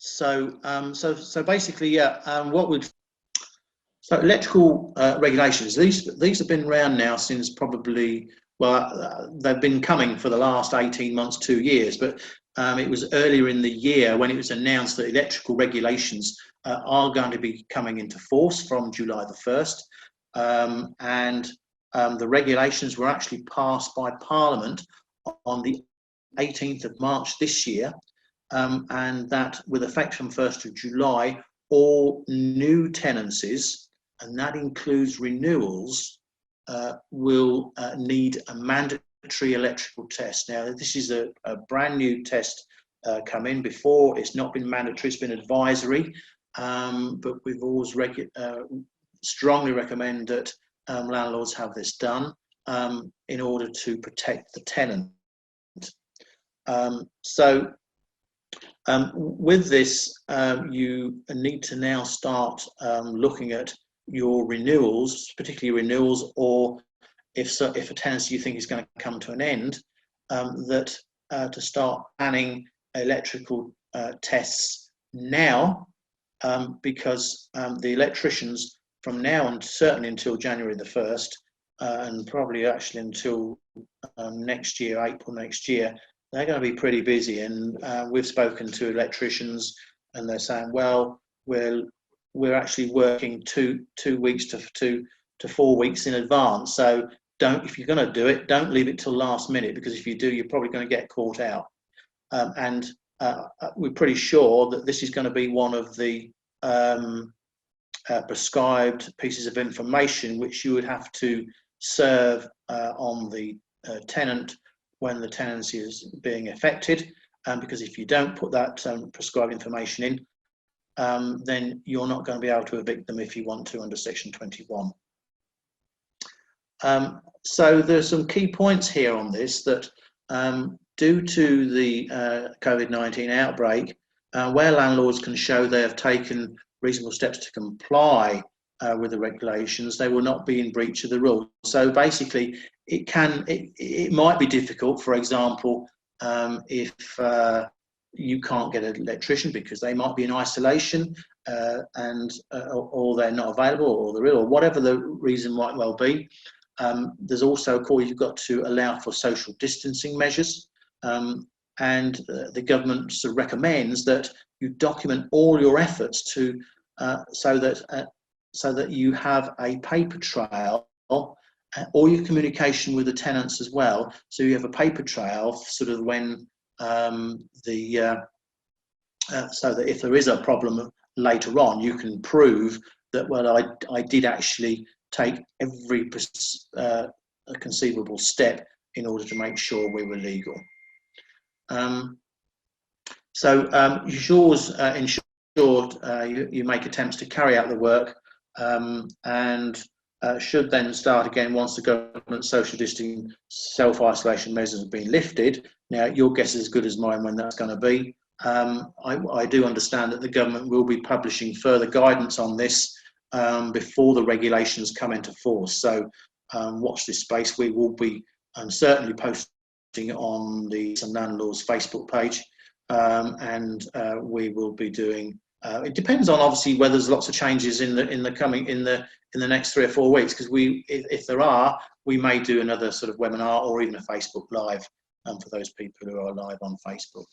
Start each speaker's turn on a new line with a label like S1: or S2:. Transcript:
S1: So basically, yeah. So electrical regulations. These have been around now since probably, well, they've been coming for the last 18 months, 2 years. But it was earlier in the year when it was announced that electrical regulations are going to be coming into force from July the 1st, and the regulations were actually passed by Parliament on the 18th of March this year, and that with effect from 1st of July, all new tenancies, and that includes renewals, will need a mandatory electrical test. Now, this is a brand new test come in. Before, it's not been mandatory, it's been advisory, but we've always strongly recommend that landlords have this done in order to protect the tenant. With this, you need to now start looking at your renewals, particularly renewals, or if a tenancy you think is going to come to an end, to start planning electrical tests now, because the electricians from now and certainly until January the 1st, and probably actually until next year, April next year, they're going to be pretty busy. And we've spoken to electricians, and they're saying, well, we're actually working two weeks to 4 weeks in advance. So if you're going to do it, don't leave it till last minute, because if you do, you're probably going to get caught out. And we're pretty sure that this is going to be one of the prescribed pieces of information which you would have to serve on the tenant when the tenancy is being affected, because if you don't put that prescribed information in, then you're not going to be able to evict them if you want to under Section 21. So there's some key points here on this, that due to the COVID-19 outbreak, where landlords can show they have taken reasonable steps to comply with the regulations, they will not be in breach of the rules. So basically, it might be difficult, for example, if you can't get an electrician because they might be in isolation, or they're not available, or they're ill, or whatever the reason might well be. There's also a call, you've got to allow for social distancing measures, and the government sort of recommends that you document all your efforts to so that you have a paper trail, or your communication with the tenants as well. So you have a paper trail, sort of when so that if there is a problem later on, you can prove that, well, I did actually take every conceivable step in order to make sure we were legal. Yours ensured you make attempts to carry out the work, and should then start again once the government social distancing self-isolation measures have been lifted. Now, your guess is as good as mine when that's going to be. I do understand that the government will be publishing further guidance on this before the regulations come into force. So watch this space. We will be certainly posting on the Some Landlords Facebook page, and we will be doing. It depends on obviously whether there's lots of changes in the next 3 or 4 weeks, because if there are, we may do another sort of webinar or even a Facebook Live for those people who are live on Facebook.